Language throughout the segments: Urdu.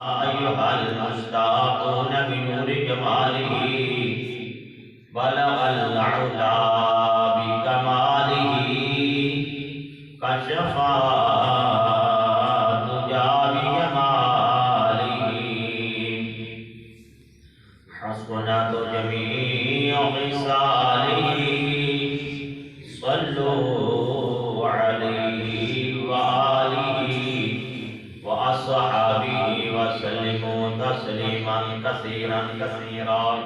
أيها المشتاقون بنور جماله بلغ العلا بكماله كشف الدجى بجماله حسنت جميع خصاله صلوا عليه وآله وأصحابه وسلموا تسليما كثيرا كثيرا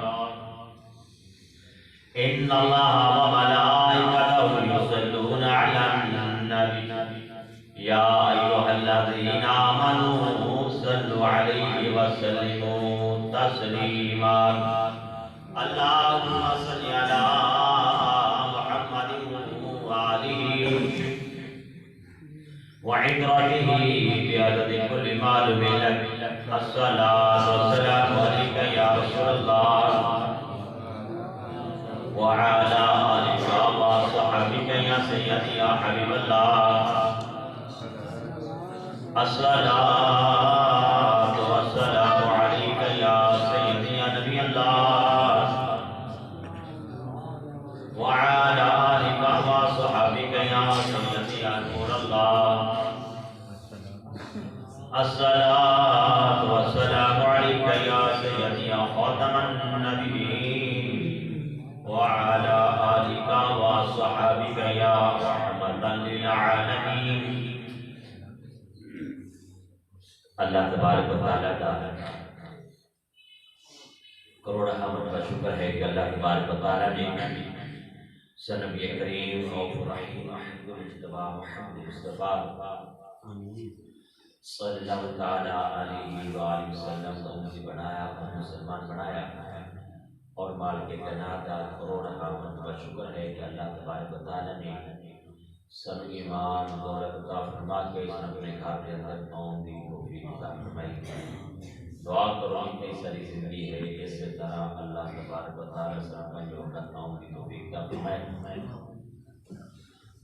إن الله وملائكته يصلون على النبي يا أيها الذين آمنوا صلوا عليه وسلموا تسليما اللهم صل على محمد وآله وعترته بعدد كل معلوم لك الصلاة والسلام عليك يا رسول الله وعلى آلك وصحبك يا سيدي يا حبيب الله الصلاة والسلام عليك يا سيدي يا نبي الله وعلى آلك وصحبك يا سيدي يا نور الله الصلاة والسلام عليك يا سيدي يا خاتم النبيين وعلى آلك وصحبك يا رحمة للعالمين اللہ تبارک و تعالیٰ کا کروڑ حمد کا شکر ہے کہ اللہ تبارک و تعالیٰ نے نبی کریم رؤوف رحیم احمد مجتبی محمد مصطفیٰ صلی اللہ تعالیٰ علیہ وآلہ وسلم کو مجھے بنایا اور مسلمان بنایا اور مال کے کنادہ کروڑ حمد کا شکر ہے کہ اللہ تبارک و تعالیٰ نے سب ایمان دولت عطا فرما کے اس اپنے گھر کے اندر قوم دی توفیق عطا فرمائی دعا کرو کہ ساری زندگی ہے اس طرح اللہ تبارک و تعالیٰ سے اپنے جو قوم دی توفیق عطا فرمائے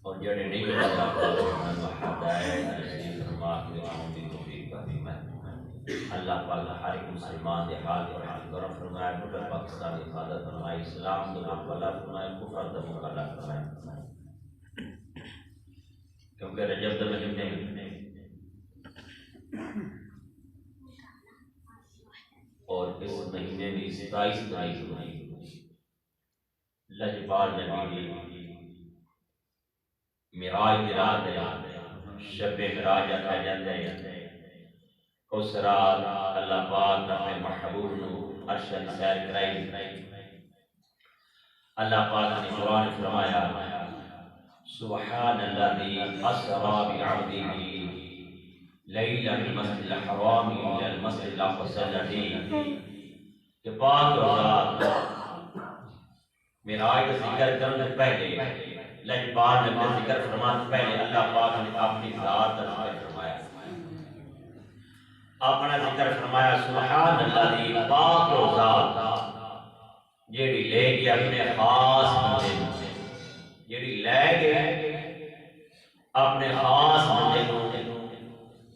اور جڑے نہیں اللہ تعالیٰ ہدایت نصیب فرما کے قوم دی توفیق عطا فرمائے اللہ پاک ہر ایک مسلمان دے حال پر حال کرم فرمائے ملک پاکستان کی حفاظت فرمائے اسلام کو برقرار فرمائے کفر کو مقرر فرمائے کیونکہ رجب دا مہینے اور اس مہینے میں 27 تاریخ ہوئی لجپال نبی معراج دی رات ہے شب معراج آکھا جاندے اس رات اللہ پاک اپنے محبوب نو عرش دی سیر کرائی اللہ پاک نے قرآن فرمایا سبحان الذي أسرى بعبده ليلا من المسجد الحرام إلى المسجد الأقصى الذي کہ پاک و ذات معراج کا ذکر کرنے سے پہلے لجپال نے ذکر فرمانے سے پہلے اللہ پاک نے اپنی ذات کا ذکر فرمایا اپنا ذکر فرمایا سبحان الذي پاک و ذات جیڑی لے گیا اپنے خاص بندے جیڑی لے گئے اپنے خاص بندے کو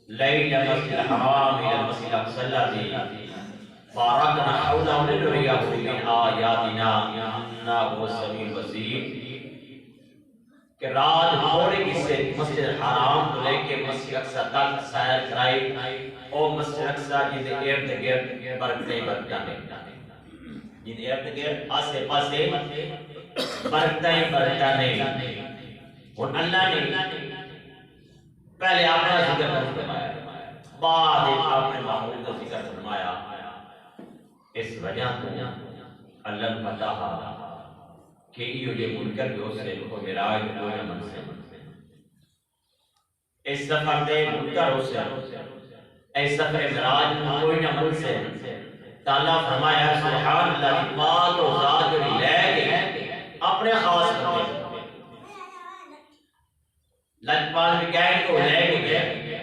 لیل مسجد الحرام الى المسجد الاقصى الذي باركنا حوله لنريه من آیاتنا انه هو السمیع البصیر کہ رات تھوڑی سے مسجد الحرام کو لے کے مسجد اقصی تک سیر کرائی اور مسجد اقصی جن ارد گرد برکتیں برکتیں جن ارد گرد آسے پاسے برکتیں برکتیں اور اللہ نے پہلے اپنا ذکر فرمایا بعد اپنے محبوب کا ذکر فرمایا اس وجہ تو اللہ نے بتایا کہ یہ منکر جو سے کو معراج کو نہ من سے اس سفر دے منکر ہو سے اس سفر معراج کوئی نہ من سے تعالیٰ فرمایا سبحان اللہ پاک و ذات جو لے گئے اپنے خاص بندے لجپال بھی گئے کو لے گئے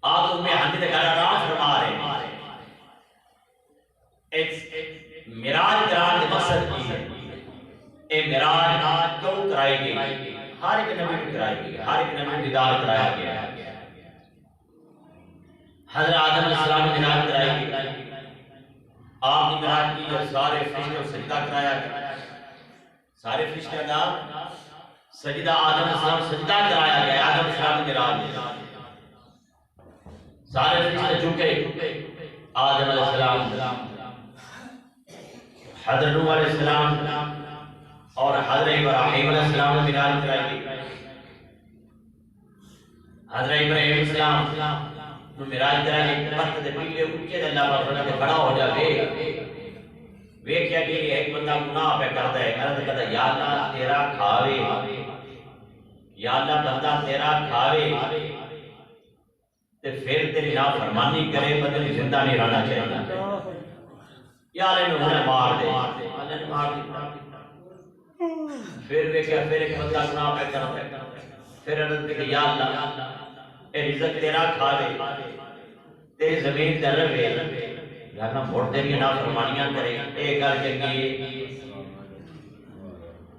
آپ میں حمد کرارا فرما رہے معراج کران کے مقصد کی ہے اے معراج کیوں کرائی گئی ہر ایک نبی کو کرائی گئی ہر ایک نبی دیدار کرایا گیا حضرت آدم علیہ السلام نے معراج کرائی گئی، آپ نے معراج کی اور سارے فرشتوں کو سجدہ کرایا گیا، سارے فرشتے کا سجدہ آدم علیہ السلام سجدہ کرایا گیا، آدم علیہ السلام نے معراج سارے فرشتے جھکے، آدم علیہ السلام، حضرت نوح علیہ السلام اور حضرت ابراہیم علیہ السلام نے معراج کرائی گئی، حضرت ابراہیم علیہ السلام نو معراج کرائی گئی، پتہ دے پیلے اونچے تے اللہ پاک نے بڑا ہو جاوے، ویکھیا کہ ایک بندہ گناہ پہ کرتا ہے، عرض کرتا ہے یا اللہ تیرا کھاوے، یا اللہ بندہ تیرا کھاوے تے پھر تیری نافرمانی کرے، بدلی زندہ نہیں رہنا چاہیے، یا اللہ انہیں مار دے، اللہ نے مار دیتا، پھر ویکھیا پھر ایک بندہ گناہ پہ کرتا ہے، پھر عرض کہ یا اللہ اے رزق تیرا کھاوے، تیری زمین تے رہے، یا اللہ موڑ تیری نافرمانیاں کرے، ایک گل چنگی،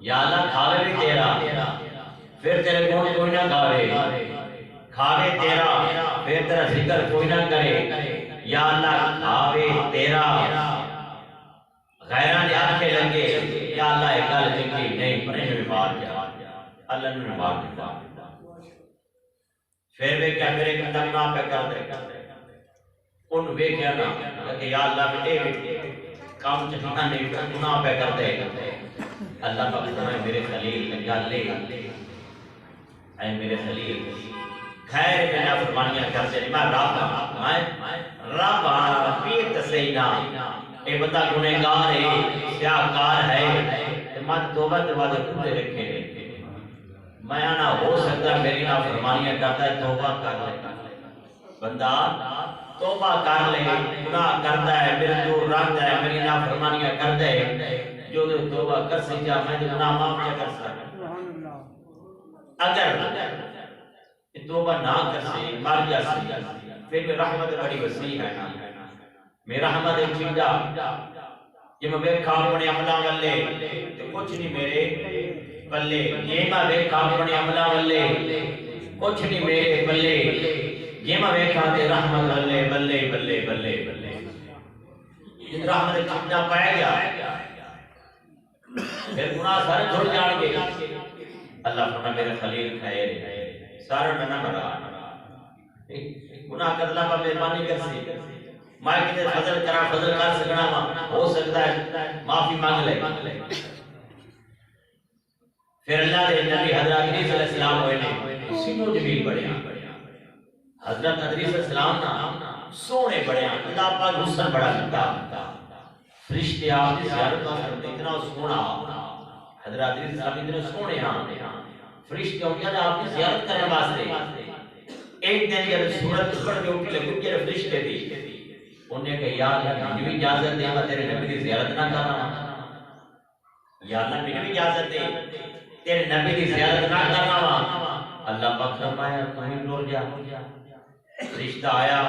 یا اللہ کھاوے بھی تیرا، پھر تیرے کون کوئی نہ کھاوے تیرا، پھر تیرا ذکر کوئی نہ کرے، یا اللہ کھاوے تیرا، غیران آنکھیں لگے، یا اللہ ایک گل چنگی نہیں، پر انہیں بھی مار کیا، اللہ نے مار دیتا، پھر وہ کیا میرے بندہ گناہ پہ کر دے، ان وے کیا نا کہ یا اللہ بیٹے کام چکنا نہیں گناہ پہ کر دے، اللہ کا فرمائے میرے خلیل نے گل لے، اے میرے خلیل خیر میں نافرمانیاں کرتے نہیں، میں رب ہاں پیت سینا، اے بندہ گنہگار ہے، سیاہکار ہے، میں توبہ دروازے کھلے رکھے ہیں، میں آنا ہو سکتا میری نافرمانیاں کرتا ہے، توبہ کر لے بندہ، توبہ کر لے، گناہ کرتا ہے، میرے دور رہتا ہے، میری نافرمانیاں کرتا ہے، جو توبہ کر سکتا میں گناہ معاف کیا کر سکتا، اگر توبہ نہ کر سے مر جاسی، پھر میں رحمت بڑی وسیع ہے، میں رحمت ایک چیزا، یہ میں بیکھا اپنے عملہ والے، تو کچھ نہیں میرے بلے، یہ میں بیکھا اپنے عملہ والے، کچھ نہیں میرے بلے، یہ میں بیکھا دے رحمت والے، بلے بلے بلے بلے، جن رحمت ایک چیزا پائے گیا، پھر گناہ سارے دھڑ جان گے، اللہ فرمائے میرے خلیل خیر ہے، سارے میں نہ مرا، گناہ کرنا پر مہربانی کر سی، میں کتے فضل کرا فضل کر سکنا ہو سکتا ہے معافی مانگ لے، پھر اللہ دے نبی حضرت ادریس علیہ السلام ہوئے نے سنو جمیل بڑھیا، حضرت ادریس علیہ السلام نا سونے بڑھیا، اللہ پاک حسن بڑا لگتا، فرشتے آپ کی زیارت کرتے اتنا سونا، حضرت ادریس علیہ السلام اتنے سونے ہاں، فرشتے ہوگیا تھا آپ کی زیارت کرنے واسطے، ایک دن جب سورج پڑھ کے اٹھے لگے کہ فرشتے تھی، انہیں کہا یا اللہ مجھے بھی اجازت دے میں تیرے نبی کی زیارت نہ کرنا، یا اللہ مجھے بھی اجازت دے تیرے نبی کی زیارت نہ کرنا، اللہ پاک فرمایا تمہیں نور جا، فرشتہ آیا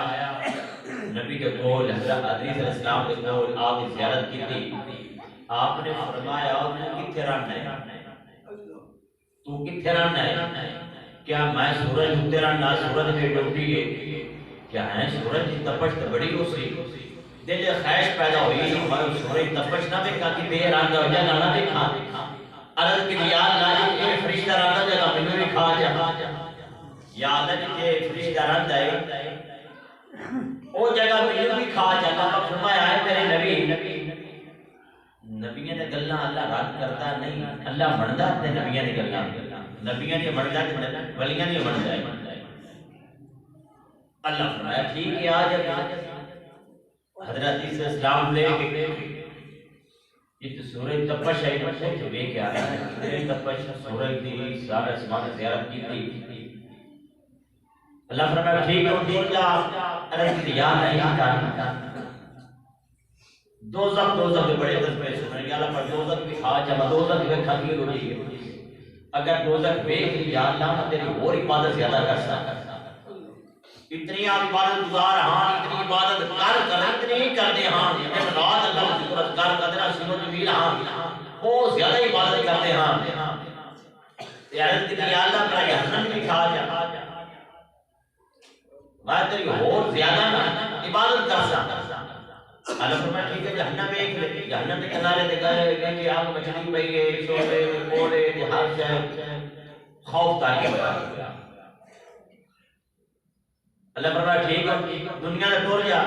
نبی کے قول حضرت ادریس علیہ السلام کے قول آپ کی زیارت کی تھی، آپ نے فرمایا تو کتنے رہنا ہے، تو کتنے رہنا ہے، کیا میں سورج اٹھتے رہنا، سورج میں ڈوبی ہے، کیا ہے سورج کی تپش تو بڑی ہو سی، دل خواہش پیدا ہوئی ہمارا سورج تپش نہ دیکھا کہ دیر آن کا وجہ نہ دیکھا، عرض کی یا اللہ یہ فرشتہ رہتا جگہ میں بھی کھا جا، یا اللہ یہ فرشتہ رہتا ہے وہ جگہ میں بھی کھا جا، اللہ فرمایا ہے میرے نبی، نبیوں نے گلنا اللہ رات کرتا نہیں، اللہ مردہ اپنے نبیوں نے گلنا، نبیوں نے مردہ ولیوں نے مردہ ہے، اللہ فرمایا ٹھیک ہے آج حضرت عیسیٰ السلام لے کے یہ سورج تپش ہے تو بے کیا ہے سورج تپش سورج دی سارا اسمان زیارت کی تھی، اللہ فرمایا ٹھیک ہے ٹھیک جا، عرض کی یا نہیں کرنا، دوزخ کے بڑے دستے سنیں گے اللہ پر دوزخ بھی کھا جا، دوزخ بھی کھانگی ہو جی گے، اگر دوزخ بیک لی یا اللہ میں تیری اور عبادت زیادہ کر سکتا، اتنی آپ عبادت گزار ہاں، اتنی عبادت کر اتنی کر دے ہاں، جب رات اللہ کی قدرت کر قدرہ سنو جمیل ہاں، وہ زیادہ عبادت کرتے ہاں، عرض کی یا اللہ پر جہنم بھی کھا جا، میں تیری اور زیادہ نا عبادت کرسا. اللہ فرمایا ٹھیک ہے جہنم ایک لے. جہنم کے کنارے تے گئے کہ آگ مچھلی پئی ہے شعلے کوڑے تے ہر شے خوف تاری ہوا. اللہ فرمایا ٹھیک ہے دنیا دے ٹر جا.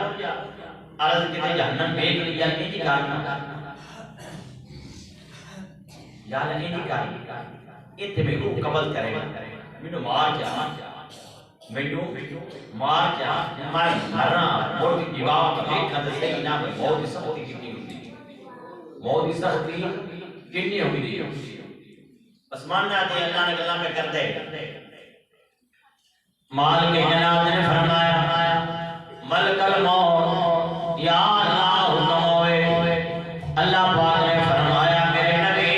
عرض کیتے جہنم دیکھ لی یا کی کرنا یا لگی نہیں کاری اتنے میں روح قبض کرے گا. مینوں مار جا مینوں مار جا میں مرنا مڑ کے جواب دیکھا تے صحیح نہ موت دی سختی کتنی ہوندی. موت دی سختی کتنی ہوندی. آسمان میں آتے اللہ نے گلاں پہ کر دے. مال کے جناب نے فرمایا ملک الموت یا اللہ حکم ہوئے. اللہ پاک نے فرمایا میرے نبی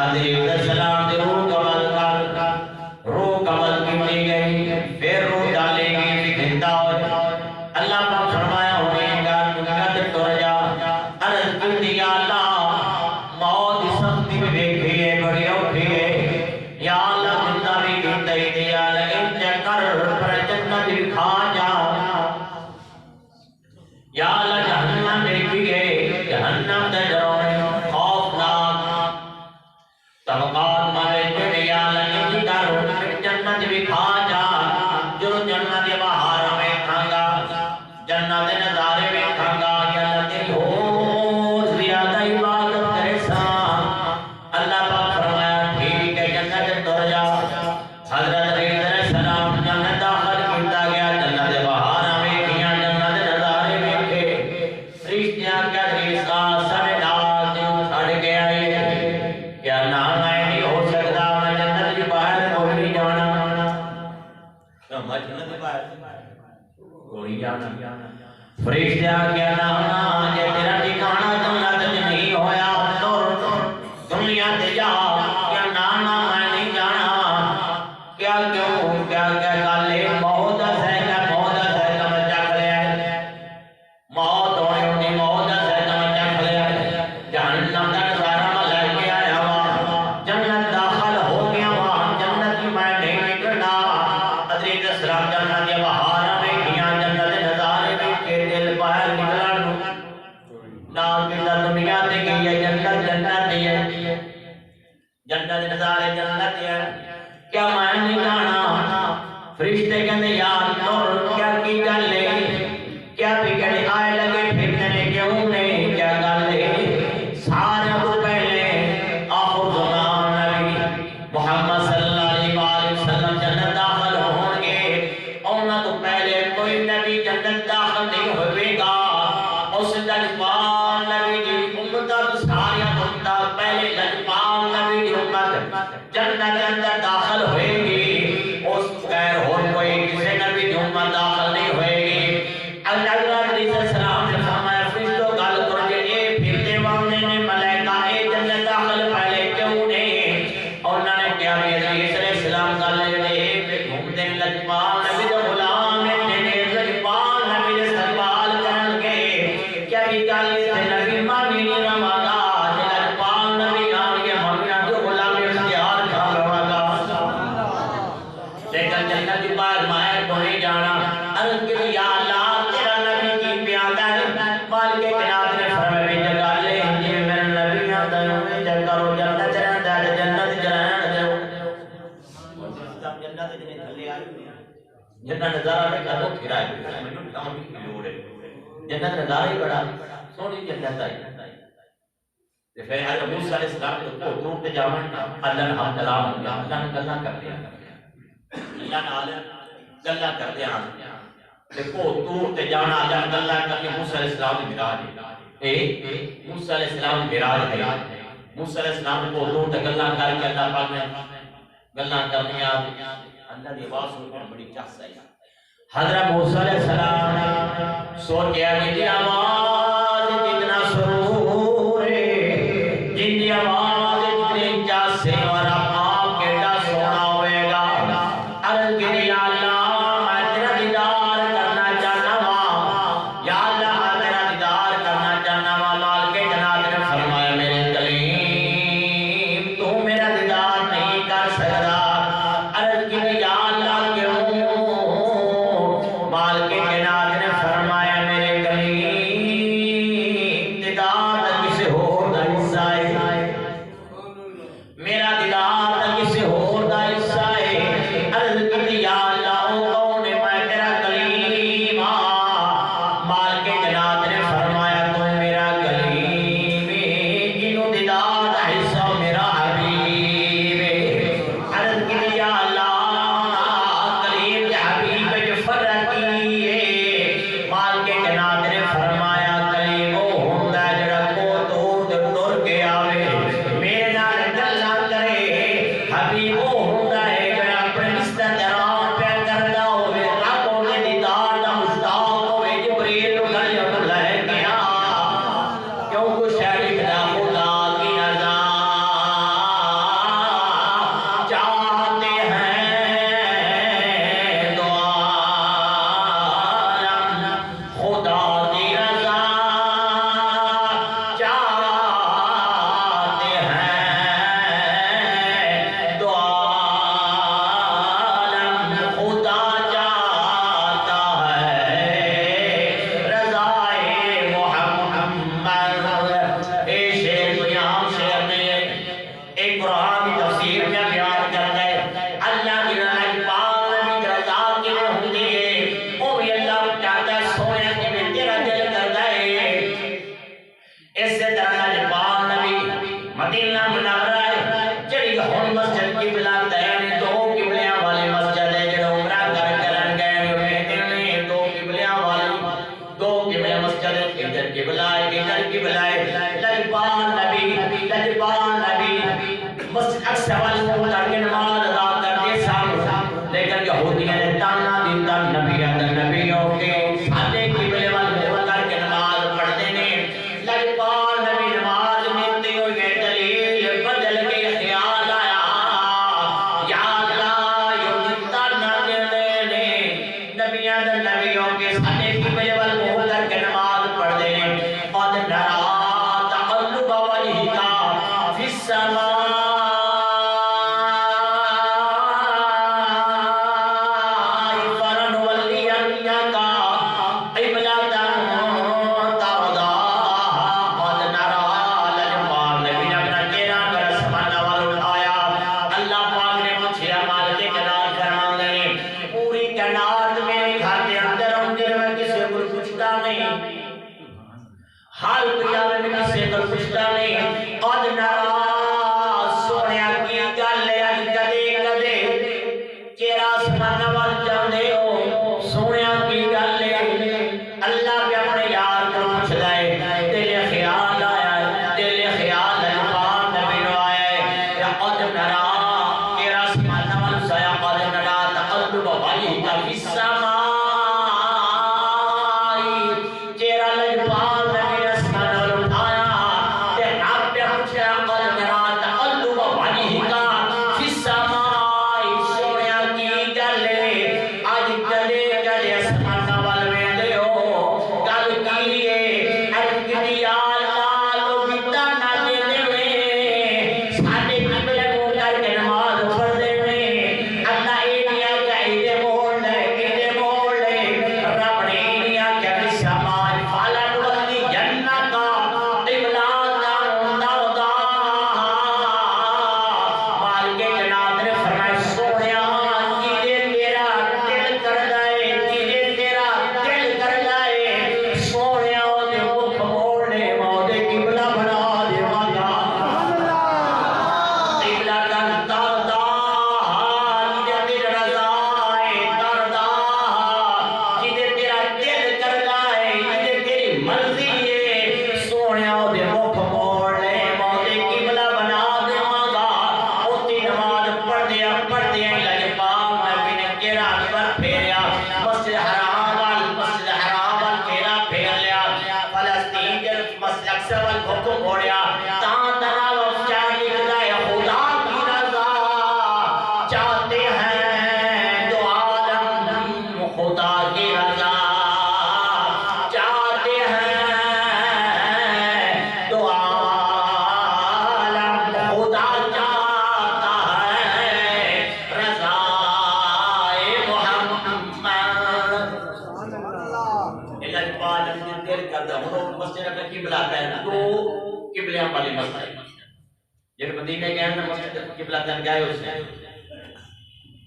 علیہ السلام دی روح قبض کر. روح قبض کی گئی پھر روح ڈالے گی زندہ ہو جائے. اللہ پاک فرمایا ہوئے گا دنیا سے ٹر جا. عرض کی دی یا اللہ موت دی سختی بھی دیکھی ہے بڑی اوکھی ہے. یا اللہ زندہ بھی کیتا ہی دیا لیکن چکر پر جنت بھی کھا جا. یا اللہ جہنم دیکھی ہے جہنم دے ڈر خوفناک طبقات مارے چڑے. یا اللہ کی در جنت بھی کھا جا. جو جنت کے باہر میں کھانگا جنت کے نظارے میں کھانگا. یا اللہ تیری اور زیادہ عبادت کرے سا. اللہ پاک فرمایا ٹھیک ہے جنت سے ٹر جا. حضرت عیسی علیہ السلام جنت داخل کیتا گیا. جنت کے باہر میں کیا جنت کے نظارے میں فرشتیاں کیا عیسی سارے نال چھڑ کے آئے. کیا نہ میں نہیں ہو سکتا میں جنت کے باہر کوئی نہیں جانا. میں جنت کے باہر کوئی جانا. فرشتیاں کیا نہ یہ تیرا ٹھکانہ جنت میں نہیں ہویا دنیا تے جا. کیا نہ میں نہیں جانا. کیا کیوں کیا کیا گالے موت ہے کہ موت ہے کہ میں چکھ لیا. موت ہونے ہوتی موت ہے کہ میں چکھ لیا. جہنم کا نظارہ میں لے کے آیا ہوا. جنت داخل ہو گیا ہوا. جنت کی میں نہیں نکلنا. حضرت اسلام جنت کے باہر میں کیا جنت کے نظارے میں کے دل باہر نکلن نام کی دنیا تے گئی جنت جنت ہے. جنت نظارے جنت ہے. کیا میں نہیں جانا. فرشتے کہتے یار نور کیا کی گل ہے. کیا بگڑ آئے لگے پھرنے کیوں نہیں. کیا گل ہے. سارے کو پہلے آخر زمان نبی محمد صلی اللہ علیہ وسلم جنت داخل ہوں گے. اونا تو پہلے کوئی نبی جنت داخل نہیں ہوئے گا. اس لجپال نبی کی امت سارے امت پہلے لجپال نبی کی امت جنت کے اندر داخل ہوئے گی. اس غیر اور کوئی کسی نبی کی امت داخل نہیں ہوئے گی. اللہ علیہ السلام نے فرمایا فرشتوں گل کر کے اے پھرتے والے نے ملائکہ اے جنت داخل پہلے کیوں نہیں. اور انہوں نے کیا علیہ السلام گل لے گھومتے لجپال نبی کے غلام نے لجپال نبی کے استقبال کرن کے. کیا بھی گل ہے نبی مانی نہیں رواں لجپال نبی آن کے مومنہ جو غلام اختیار کر رواں گا. لیکن جنت کے باہر مائر کو نہیں جانا. عرض کہ یا اللہ تیرا نبی کی پیادہ ہے. مالک جناب نے فرمایا بھی جگہ لے یہ میرے نبی آتا ہے جگہ رو جنت رہتا ہے جنت جرائن دے. جنت جنہیں تھلے آئی جنت نظارہ میں کہا تو پھر آئی میں نے کام کی لوڑ ہے. جنت نظارہ ہی بڑا سونی جنت آئی. پھر حضرت موسیٰ علیہ السلام کو دور تے جاون اللہ نے ہم کلام ہو گیا. اللہ نے گلاں کر دیا. اللہ نے عالم گلاں کر دیا. دیکھو دور تے جانا اللہ نے گلاں کر کے موسیٰ علیہ السلام نے معراج اے موسیٰ علیہ السلام نے معراج ہے. موسیٰ علیہ السلام کو دور تے گلاں کر کے اللہ پاک نے گلاں کرنی اللہ دی آواز سن کر بڑی چاس آئی. حضرت موسیٰ علیہ السلام نے سوچا کہ یہ آواز جتنا سرور ہے جن دی آواز جتنی چاس ہے اور آپ کیڑا سونا ہوئے گا. عرض کی یا اللہ میں تیرا دیدار کرنا چاہنا ہوں. یا اللہ میں تیرا دیدار کرنا چاہنا ہوں. مال کے جناب نے فرمایا میرے کلیم تو میرا دیدار نہیں کر سکتا. عرض کی یا اللہ کیوں. قبلہ ادھر قبلہ لجپال نبی مسجد اقصی والے کر کے نماز ادا کرتے سب، لیکن یہودیاں نے تانا دیتا نبیوں کے سادے قبلے والے کر کے نماز پڑھتے ہیں۔ لجپال نبی نماز میں تے ہوئے دلیل بدل کے خیال آیا یا اللہ یہ تانا دینے نبیوں کے سادے قبلے والے کر کے نماز پڑھتے ہیں۔ قد نرى تقلب وجهك في السماء حال قیامت میں کسی کو پوچھتا نہیں۔ قد نرى سونیا کی گل اج کدے کدے چہرہ آسمان وال جاندے ہو، سونیا کی گل اللہ بھی اپنے یار کو پوچھدا ہے، تیرے خیال آیا ہے، تیرے خیال ہے پاک نبی نو آیا ہے یا قد نرى چہرہ آسمان وال سایہ قد نرى تقلب وجهك في السماء چہرہ لجپال مدینے کے اندر مسجد قبلہ تن گئے اس نے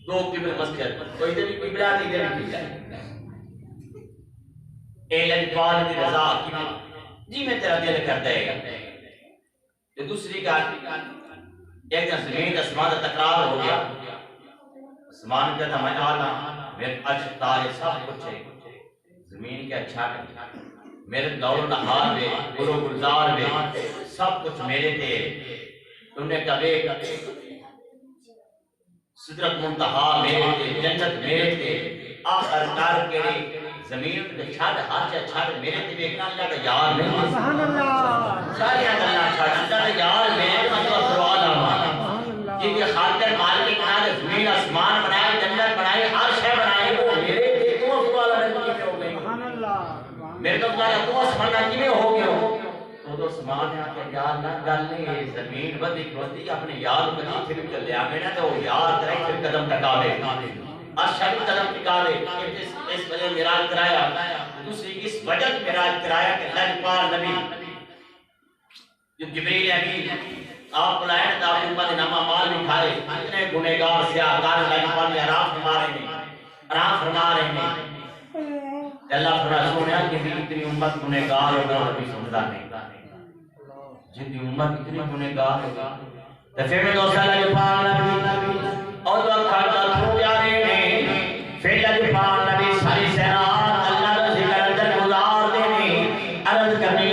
دو قبلہ مسجد کوئی ادھر بھی قبلہ نہیں ادھر بھی قبلہ اے لجپال کی رضا کی جی میں تیرا دل کرتا ہے تو دوسری کا ایک دن زمین اسمان کا تکرار ہو گیا، اسمان کا میں آنا میرے عرش تارے سب کچھ ہے، زمین کے اچھا ہے میرے دور نہار میں گرو گلزار میں سب کچھ میرے تھے، تم نے کبھی سدرت منتہا میرے تھے، جنت میرے تھے، آخر کار کے زمین پہ چھاڑ ہاتھ چھاڑ میرے تھے، دیکھنا اللہ کا یار نہیں سبحان اللہ ساری اللہ چھاڑ اللہ کا یار میرے مطلب سوال آمان جن کے خاطر مال کے کنارے زمین آسمان بنائے، جنت بنائے، ہر شے بنائے وہ میرے تھے، تو سوال آنے ہو گئی سبحان اللہ میرے تو کہا تو آسمان کی میں ہو گیا ہو تو سمان ہے کہ یار نہ گل نہیں زمین بدی کھوتی اپنے یار بنی پھر چلے آگے نا تو یار ترے پھر قدم ٹکاوے اشہر قدم ٹکاوے اس وجہ میراج کرایا، دوسری اس وجہ میراج کرایا کہ لجپال نبی جو جبریل امین آپ کو لائن دا امت نامہ مال اٹھائے اتنے گنہگار سیاہ کار لجپال میں آرام فرما رہے ہیں اللہ فرما سونیا کہ اتنی امت گنہگار ہوگا نبی سمجھا نہیں جتنی امت اتنی گنہگار ہوگا دفعہ میں دوسرا لجپال نبی اور وقت کھاتا تھو جا رہے ہیں پھر لجپال نبی ساری سیرات اللہ کا ذکر اندر گزار دینے عرض کرنے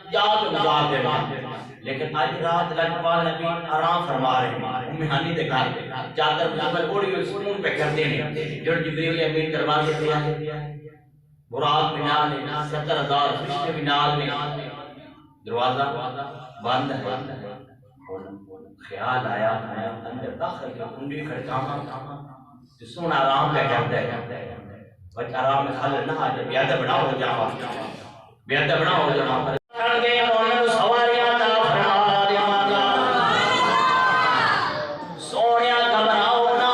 جا تو گزار دے لیکن آج رات لجپال نبی آرام فرما رہے ہیں ام ہانی دے گھر چادر مکمل اوڑی ہوئی سکون پہ کر دینے جو جبریل امین دروازے پہ آئے براق بنال میں 70,000 فرشتے بنال میں دروازہ بند ہے خیال آیا اندر داخل کا کنڈی کھڑکاما جسون آرام پہ کرتا ہے بچ آرام میں خلل نہ آ جائے بیادہ بنا ہو جاما بیادہ بنا ہو جاما گئے مومن سواریاں تا فرما دے مالا سونیا گھبراؤ نا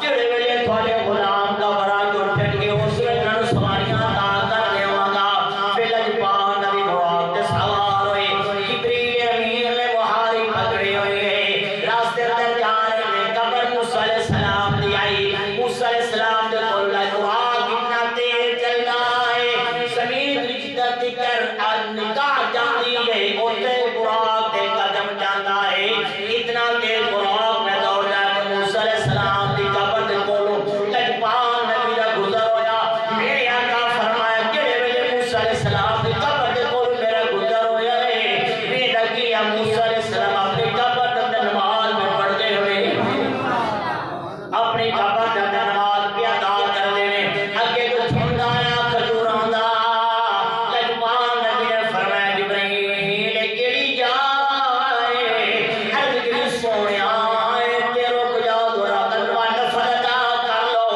جڑے ویلے تھوڑے غلام گھبرا جو پھٹ گئے اس ویلے سواریاں تا کر دے واگا پھر لجپال نبی براق تے سوار ہوئے جبریل امین نے بہاری پکڑے ہوئے راستے اندر جا رہے ہیں قبر موسیٰ علیہ السلام دی آئی موسیٰ علیہ السلام دے کول براق اتنا تیز چلنا ہے زمین رجدت کر نکاح جاندی ہے اوتے براق دے قدم جاندہ ہے اتنا تیز براق میں دوڑ جاتے موسیٰ علیہ السلام دی قبر دے کولو لجپال نبی دا گزر ہویا میرے آقا فرمایا کڑے ویلے موسیٰ علیہ السلام دی قبر دے کولو میرا گزر ہویا ہے میرا کیا موسیٰ علیہ السلام اپنی قبر دے نماز میں پڑھ دے ہوئے اپنی قبر دے نماز پہ ادا کر دینے اگے تو چھوڑا آیا کھجوران دا لجپال نبی نے فرمایا جبرائیل کیڑی جائے عرض کی سونیا تیرو کو جا دورا کلمہ نفل ادا کر لو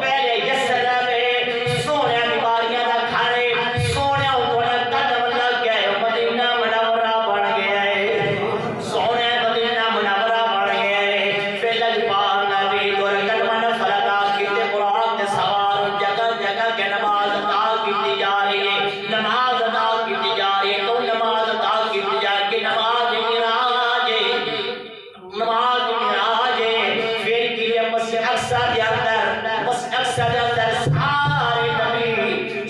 پہلے یسر میں سونیا بیماریاں دا کھارے سونیا تھوڑا قدم لگ گئے مدینہ منورہ بڑھ گیا ہے سونیا مدینہ منورہ بڑھ گیا ہے پھر لجپال نبی دورا کلمہ نفل ادا کیتے براق کے سوار جگہ جگہ کے نماز ادا کیتی جا رہی ہے نماز ادا کیتی جا رہی ہے تو نماز ادا کیتی جا رہی ہے نماز معراج نماز معراج پھر کی یہ مسجد اقصی کے اندر مسجد اقصی کے اندر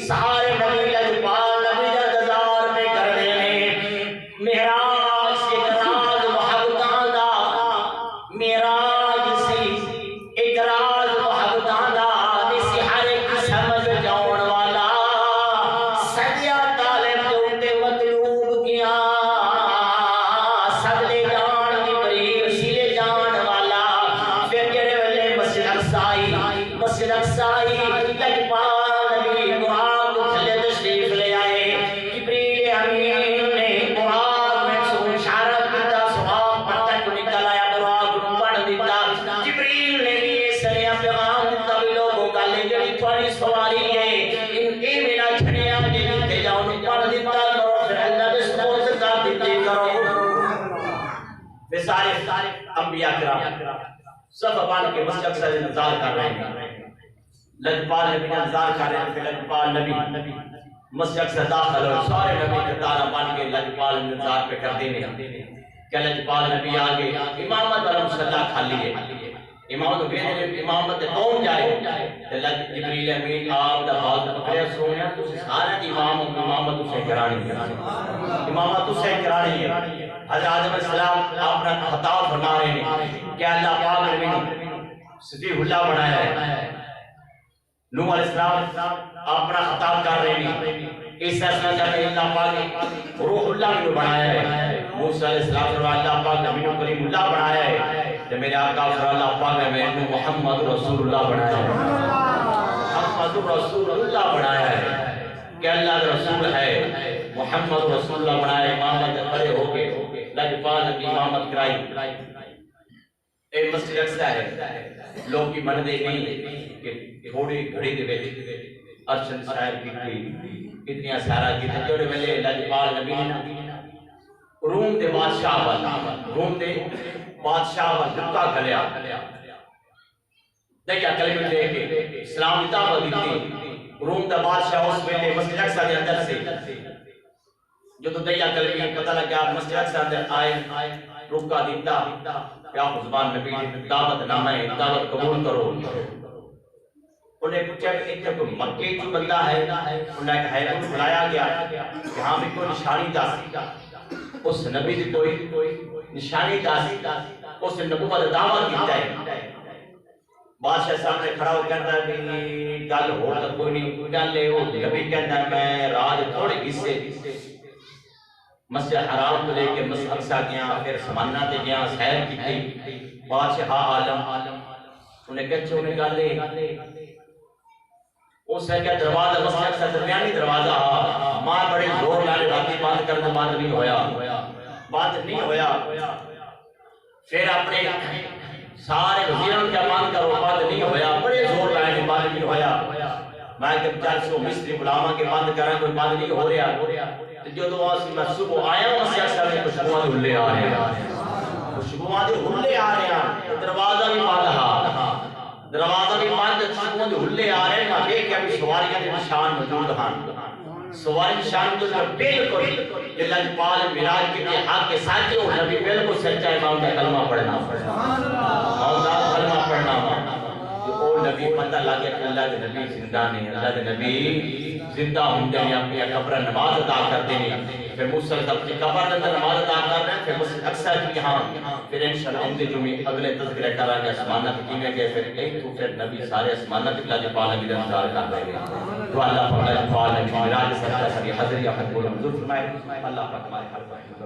سارے نبی لجپال نبی دا انتظار میں کر دینے معراج سے راز محبتاں دا معراج سی ایک راز محبتاں دا اسی ہر ایک سمجھ جاؤن والا سجیا طالب جو تے مطلوب کیا سب لے جان دی قریب سیلے جان والا پھر جڑے ویلے مسجد اقصی لجپال نبی براق تھلے تشریف لے آئے جبریل امین نے براق میں سو اشارہ کیتا سواب پتہ کو نکل آیا براق کو پڑھ دیتا جبریل نے بھی اس طرح پیغام دیتا بھی لوگوں کا لے جڑی تھوڑی سواری ہے ان کی میرا چھڑیا جی تے جاؤ پڑھ دیتا کرو پھر اللہ کے سپورٹ سے کر دیتے کرو وہ سارے انبیاء کرام سب بان کے مسجد اقصی انتظار کر رہے ہیں لجپال نبی کا انتظار کر رہے ہیں پھر لجپال نبی مسجد اقصی داخل ہوئے سارے نبی کے تارہ بان کے لجپال انتظار پہ کر دینے کہ لجپال نبی آگے امامت والا مسلح کھالی ہے امامت بیدے امامت کون جائے جبریل امین آپ دا بات پکڑیا سونے تو سارے امامت اسے کرانی ہے امامت اسے کرانی ہے حضرت آدم علیہ السلام اپنا خطاب فرما رہے ہیں کہ اللہ پاک نے صدیق اللہ بنایا ہے نوح علیہ السلام اپنا خطاب کر رہے ہیں اس اصلا جب اللہ پاک نے روح اللہ بھی بنایا ہے موسیٰ علیہ السلام فرما اللہ پاک نبی کریم اللہ بنایا ہے تو میرے آقا فرما اللہ پاک نے میں محمد رسول اللہ بنایا ہے محمد رسول اللہ بنایا ہے کہ اللہ رسول ہے محمد رسول اللہ بنایا امامت کھڑے ہو کے لجپال نبی امامت کرائی اے مسجد اقصی ہے لوگ کی مندے نہیں کہ تھوڑی گھڑی دے بیٹھے ارشد صاحب کی اتنی سارا کی تجوڑے ملے لجپال نبی روم دے بادشاہ والا روم دے بادشاہ والا دکا کھلیا دیکھا کلمہ دے کے اسلام دعوت دیتی روم دا بادشاہ اس ویلے مسجد اقصی دے اندر سے جو تو دیا کلمہ پتہ لگا مسجد اقصی اندر آئے رکا دیتا کیا زبان نبی دعوت نامہ ہے دعوت قبول کرو انہیں پوچھا کہ اتنے کوئی مکے کی بندہ ہے انہیں کہا ہے انہیں بلایا گیا کہ ہاں بھی کوئی نشانی داسی اس نبی دی کوئی نشانی داسی اس نبوت دعوت کیتا ہے بادشاہ سامنے کھڑا ہو کہتا ہے کہ گل ہو تو کوئی نہیں گل لے وہ نبی کہتا ہے میں راج تھوڑے حصے مسجد حرام کو لے کے مسجد اقصی گیا، پھر سمانہ تے گیا، سیر کی تھی بادشاہ عالم انہیں کچھ انہیں گالے اس ہے کہ دروازہ مسجد اقصی درمیانی دروازہ ماں بڑے زور لانے راتی بند کرنا بند نہیں ہویا پھر اپنے سارے وزیروں کیا بند کرو بند نہیں ہویا، بڑے زور لائے بند نہیں ہویا، میں کہ چل سو مصری غلامہ کے بند کریں کوئی بند نہیں ہو رہا، جو دو آسی میں صبح آیا ہوں مسجد اقصی میں خوشبوئیں دے ہلے آ رہے ہیں، دروازہ بھی بند خوشبوئیں دے ہلے آ رہے ہیں، میں دیکھ ابھی سواریاں دے نشان موجود ہیں، سواری نشان تو بالکل اللہ جبال مراج کے لئے حق کے ساتھ ہو نبی بالکل سچا امام کا کلمہ پڑھنا کہ او نبی پتہ لگے کہ اللہ کے نبی زندہ نہیں، اللہ کے نبی زندہ ہوں گے اپنی قبر نماز ادا کرتے ہیں، پھر موسیٰ اپنی قبر اندر نماز ادا کر رہے ہیں، پھر مسجد اقصی کی یہاں پھر انشاءاللہ اندے جو میں اگلے تذکرہ کر رہا ہے اسمانہ کی میں گئے پھر ایک تو پھر نبی سارے اسمانہ کی اللہ جبال نبی انتظار کر رہے ہیں تو اللہ پاک اللہ جبال نبی راج سرکہ سری حضری احمد بول حضور فرمائے اللہ پاک ہمارے حرف